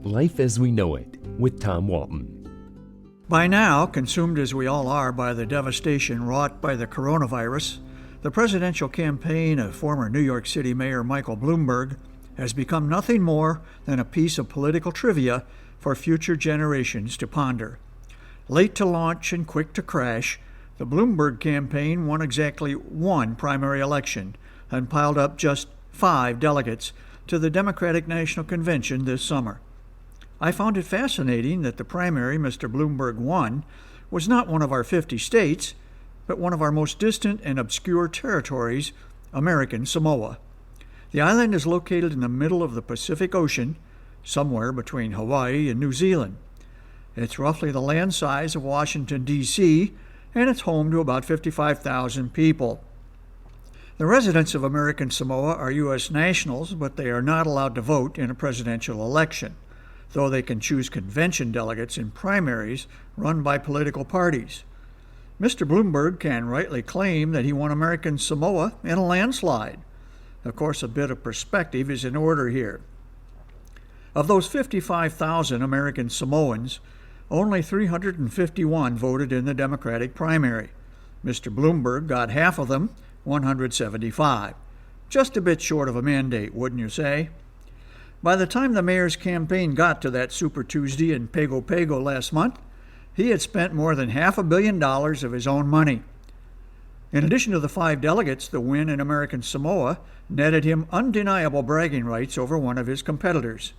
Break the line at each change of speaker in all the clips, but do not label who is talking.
Life as We Know It with Tom Walton.
By now, consumed as we all are by the devastation wrought by the coronavirus, the presidential campaign of former New York City Mayor Michael Bloomberg has become nothing more than a piece of political trivia for future generations to ponder. Late to launch and quick to crash, the Bloomberg campaign won exactly one primary election and piled up just 5 delegates to the Democratic National Convention this summer. I found it fascinating that the primary Mr. Bloomberg won was not one of our 50 states, but one of our most distant and obscure territories, American Samoa. The island is located in the middle of the Pacific Ocean, somewhere between Hawaii and New Zealand. It's roughly the land size of Washington, D.C., and it's home to about 55,000 people. The residents of American Samoa are U.S. nationals, but they are not allowed to vote in a presidential election, though they can choose convention delegates in primaries run by political parties. Mr. Bloomberg can rightly claim that he won American Samoa in a landslide. Of course, a bit of perspective is in order here. Of those 55,000 American Samoans, only 351 voted in the Democratic primary. Mr. Bloomberg got half of them, 175. Just a bit short of a mandate, wouldn't you say? By the time the mayor's campaign got to that Super Tuesday in Pago Pago last month, he had spent more than $500 million of his own money. In addition to the 5 delegates, the win in American Samoa netted him undeniable bragging rights over one of his competitors.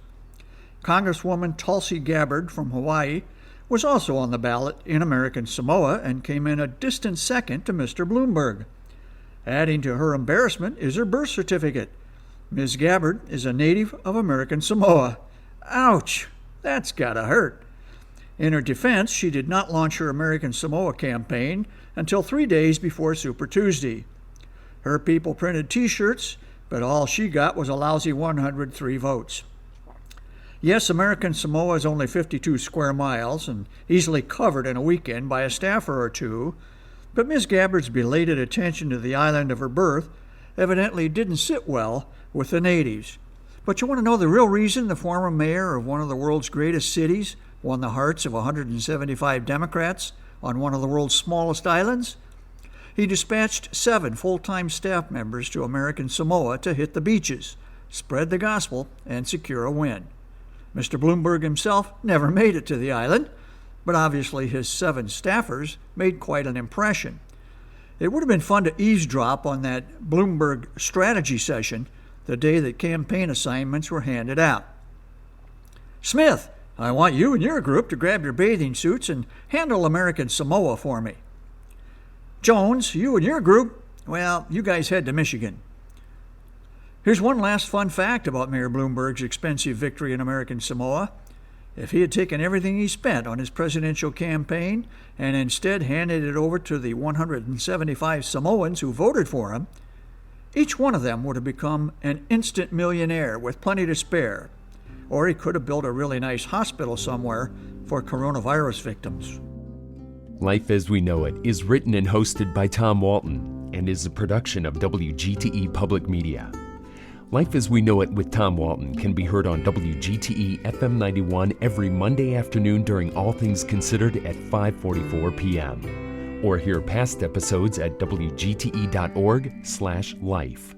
Congresswoman Tulsi Gabbard from Hawaii was also on the ballot in American Samoa and came in a distant second to Mr. Bloomberg. Adding to her embarrassment is her birth certificate. Ms. Gabbard is a native of American Samoa. Ouch! That's gotta hurt. In her defense, she did not launch her American Samoa campaign until 3 days before Super Tuesday. Her people printed T-shirts, but all she got was a lousy 103 votes. Yes, American Samoa is only 52 square miles and easily covered in a weekend by a staffer or two, but Ms. Gabbard's belated attention to the island of her birth evidently didn't sit well with the natives. But you want to know the real reason the former mayor of one of the world's greatest cities won the hearts of 175 Democrats on one of the world's smallest islands? He dispatched 7 full-time staff members to American Samoa to hit the beaches, spread the gospel, and secure a win. Mr. Bloomberg himself never made it to the island, but obviously his 7 staffers made quite an impression. It would have been fun to eavesdrop on that Bloomberg strategy session the day that campaign assignments were handed out. Smith, I want you and your group to grab your bathing suits and handle American Samoa for me. Jones, you and your group, well, you guys head to Michigan. Here's one last fun fact about Mayor Bloomberg's expensive victory in American Samoa. If he had taken everything he spent on his presidential campaign and instead handed it over to the 175 Samoans who voted for him, each one of them would have become an instant millionaire with plenty to spare. Or he could have built a really nice hospital somewhere for coronavirus victims.
Life as We Know It is written and hosted by Tom Walton and is a production of WGTE Public Media. Life as We Know It with Tom Walton can be heard on WGTE FM 91 every Monday afternoon during All Things Considered at 5:44 p.m. Or hear past episodes at WGTE.org/life.